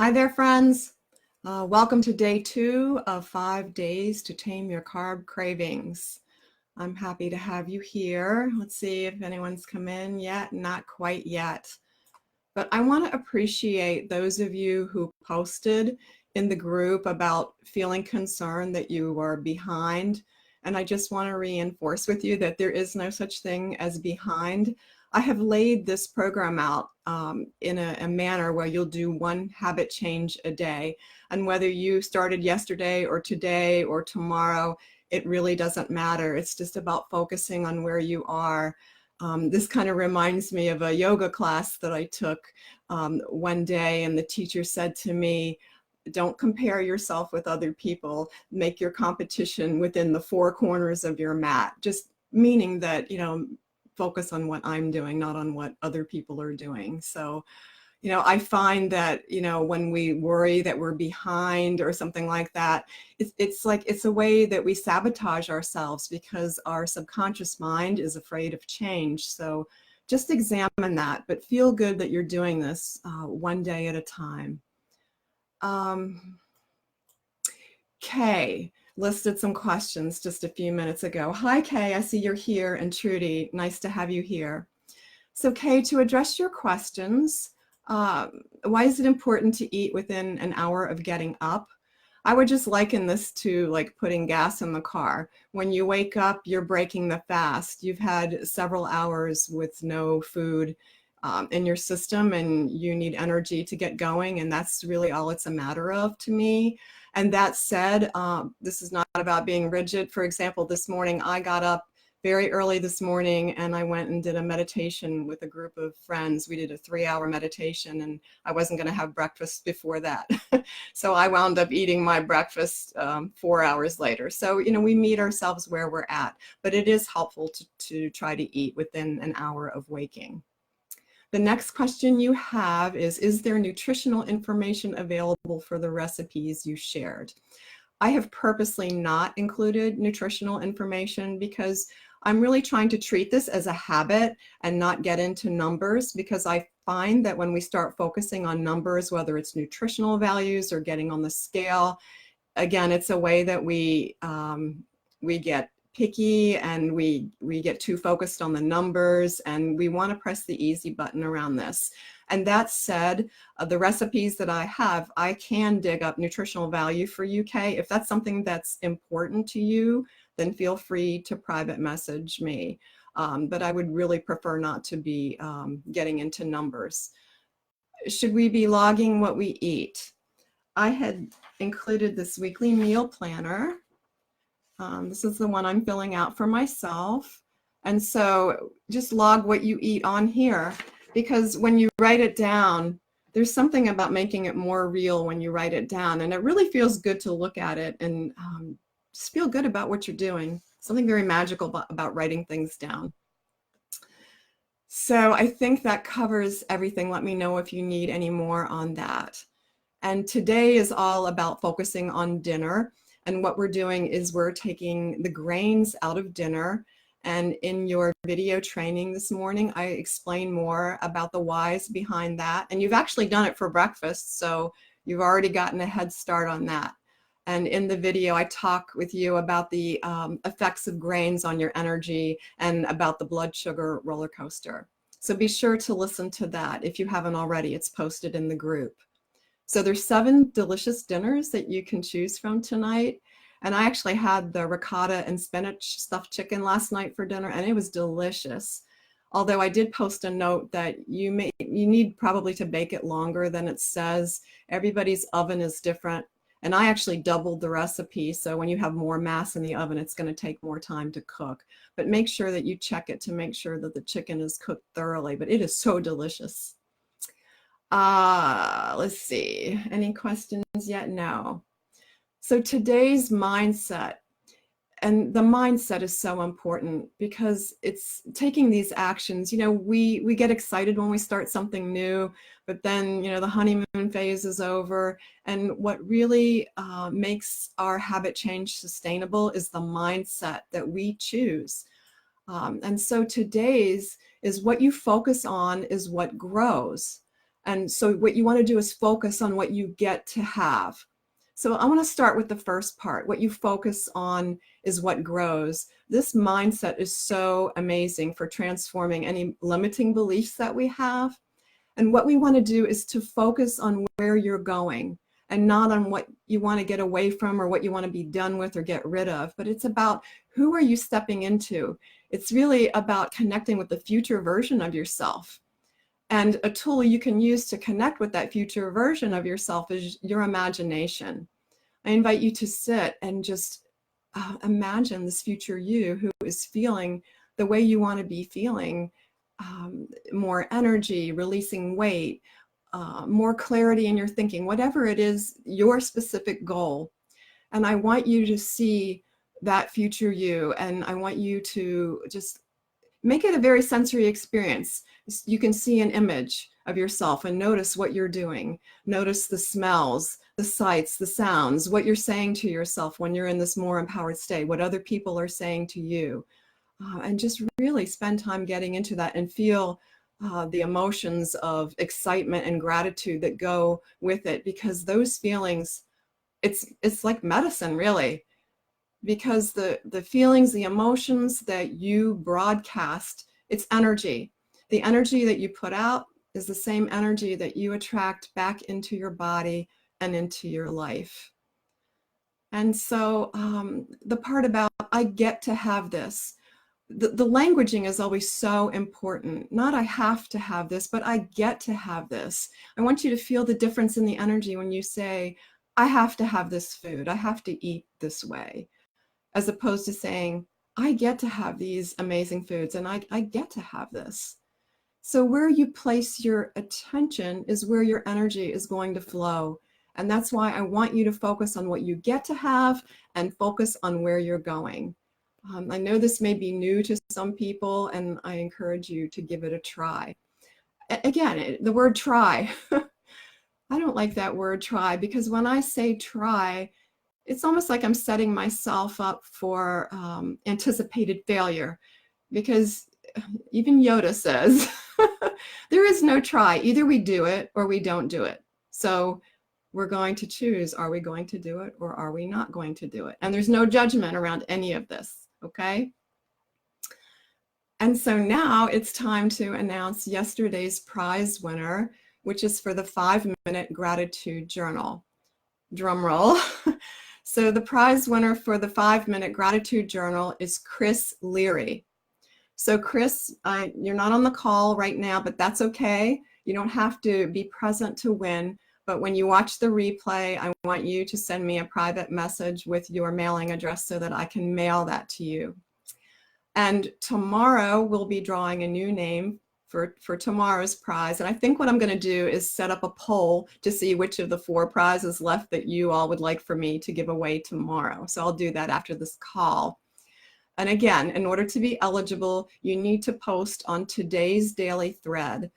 Hi there, friends. Welcome to day 2 of 5 days to tame your carb cravings. I'm happy to have you here. Let's see if anyone's come in yet. Not quite yet. But I want to appreciate those of you who posted in the group about feeling concerned that you were behind. And I just want to reinforce with you that there is no such thing as behind. I have laid this program out in a manner where you'll do one habit change a day. And whether you started yesterday or today or tomorrow, it really doesn't matter. It's just about focusing on where you are. This kind of reminds me of a yoga class that I took one day, and the teacher said to me, don't compare yourself with other people. Make your competition within the 4 corners of your mat. Just meaning that, focus on what I'm doing, not on what other people are doing. So, I find that, when we worry that we're behind or something like that, it's a way that we sabotage ourselves because our subconscious mind is afraid of change. So just examine that, but feel good that you're doing this one day at a time. Kay listed some questions just a few minutes ago. Hi, Kay, I see you're here, and Trudy, nice to have you here. So Kay, to address your questions, why is it important to eat within an hour of getting up? I would just liken this to like putting gas in the car. When you wake up, you're breaking the fast. You've had several hours with no food in your system, and you need energy to get going, and that's really all it's a matter of to me. And that said, this is not about being rigid. For example, this morning I got up very early this morning and I went and did a meditation with a group of friends. We did a 3-hour meditation, and I wasn't going to have breakfast before that. So I wound up eating my breakfast 4 hours later. So, we meet ourselves where we're at, but it is helpful to try to eat within an hour of waking. The next question you have is there nutritional information available for the recipes you shared? I have purposely not included nutritional information because I'm really trying to treat this as a habit and not get into numbers, because I find that when we start focusing on numbers, whether it's nutritional values or getting on the scale, again, it's a way that we get picky and we get too focused on the numbers, and we want to press the easy button around this. And that said, the recipes that I have, I can dig up nutritional value for you, Kay. If that's something that's important to you, then feel free to private message me. But I would really prefer not to be getting into numbers. Should we be logging what we eat? I had included this weekly meal planner. This is the one I'm filling out for myself. And so just log what you eat on here, because when you write it down, there's something about making it more real when you write it down. And it really feels good to look at it and just feel good about what you're doing. Something very magical about writing things down. So I think that covers everything. Let me know if you need any more on that. And today is all about focusing on dinner. And what we're doing is we're taking the grains out of dinner. And in your video training this morning, I explain more about the whys behind that. And you've actually done it for breakfast, so you've already gotten a head start on that. And in the video, I talk with you about the effects of grains on your energy and about the blood sugar roller coaster. So be sure to listen to that if you haven't already. It's posted in the group. So there's 7 delicious dinners that you can choose from tonight. And I actually had the ricotta and spinach stuffed chicken last night for dinner, and it was delicious. Although I did post a note that you need probably to bake it longer than it says. Everybody's oven is different. And I actually doubled the recipe. So when you have more mass in the oven, it's going to take more time to cook. But make sure that you check it to make sure that the chicken is cooked thoroughly. But it is so delicious. Let's see. Any questions yet? No. So today's mindset, and the mindset is so important because it's taking these actions. We get excited when we start something new, but then, the honeymoon phase is over. And what really makes our habit change sustainable is the mindset that we choose. And so today's is what you focus on is what grows. And so what you want to do is focus on what you get to have. So I want to start with the first part. What you focus on is what grows. This mindset is so amazing for transforming any limiting beliefs that we have. And what we want to do is to focus on where you're going and not on what you want to get away from or what you want to be done with or get rid of. But it's about who are you stepping into. It's really about connecting with the future version of yourself. And a tool you can use to connect with that future version of yourself is your imagination. I invite you to sit and just imagine this future you who is feeling the way you want to be feeling, more energy, releasing weight, more clarity in your thinking, whatever it is, your specific goal. And I want you to see that future you, and I want you to just make it a very sensory experience. You can see an image of yourself and notice what you're doing. Notice the smells, the sights, the sounds, what you're saying to yourself when you're in this more empowered state, what other people are saying to you. And just really spend time getting into that and feel the emotions of excitement and gratitude that go with it, because those feelings, it's like medicine, really. Because the feelings, the emotions that you broadcast, it's energy. The energy that you put out is the same energy that you attract back into your body and into your life. And so the part about I get to have this, the languaging is always so important. Not I have to have this, but I get to have this. I want you to feel the difference in the energy when you say, I have to have this food, I have to eat this way, as opposed to saying, I get to have these amazing foods and I get to have this. So where you place your attention is where your energy is going to flow. And that's why I want you to focus on what you get to have and focus on where you're going. I know this may be new to some people, and I encourage you to give it a try. Again, the word try, I don't like that word try, because when I say try, it's almost like I'm setting myself up for anticipated failure, because even Yoda says there is no try. Either we do it or we don't do it. So we're going to choose, are we going to do it or are we not going to do it? And there's no judgment around any of this, okay? And so now it's time to announce yesterday's prize winner, which is for the 5-minute gratitude journal. Drum roll. So the prize winner for the 5-minute gratitude journal is Chris Leary. So Chris, you're not on the call right now, but that's okay. You don't have to be present to win. But when you watch the replay, I want you to send me a private message with your mailing address so that I can mail that to you. And tomorrow we'll be drawing a new name for tomorrow's prize. And I think what I'm going to do is set up a poll to see which of the 4 prizes left that you all would like for me to give away tomorrow. So I'll do that after this call. And again, in order to be eligible, you need to post on today's daily thread.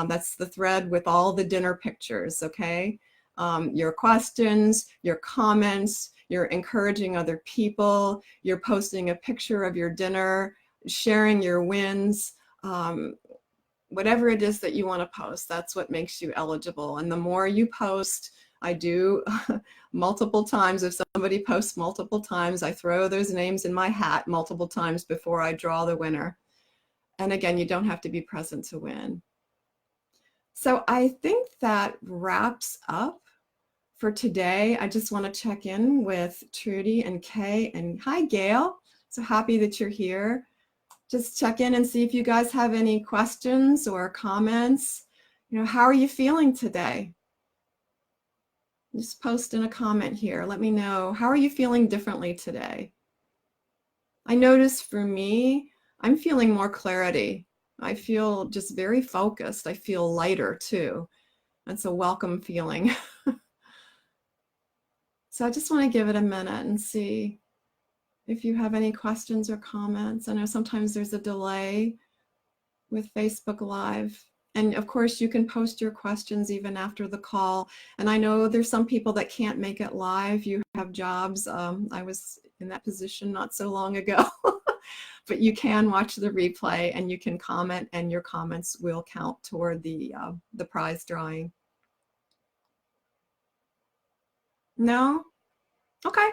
That's the thread with all the dinner pictures, okay? Your questions, your comments, you're encouraging other people, you're posting a picture of your dinner, sharing your wins, whatever it is that you want to post, that's what makes you eligible. And the more you post, I do multiple times. If somebody posts multiple times, I throw those names in my hat multiple times before I draw the winner. And again, you don't have to be present to win. So I think that wraps up for today. I just want to check in with Trudy and Kay. And hi, Gail. So happy that you're here. Just check in and see if you guys have any questions or comments. You know, how are you feeling today? Just post in a comment here. Let me know, how are you feeling differently today? I noticed for me, I'm feeling more clarity. I feel just very focused. I feel lighter too. That's a welcome feeling. So I just want to give it a minute and see if you have any questions or comments. I know sometimes there's a delay with Facebook Live. And of course, you can post your questions even after the call. And I know there's some people that can't make it live. You have jobs. I was in that position not so long ago. but you can watch the replay and you can comment, and your comments will count toward the prize drawing. No? Okay.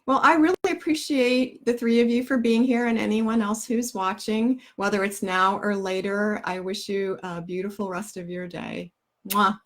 Well, I really appreciate the three of you for being here, and anyone else who's watching, whether it's now or later. I wish you a beautiful rest of your day. Mwah.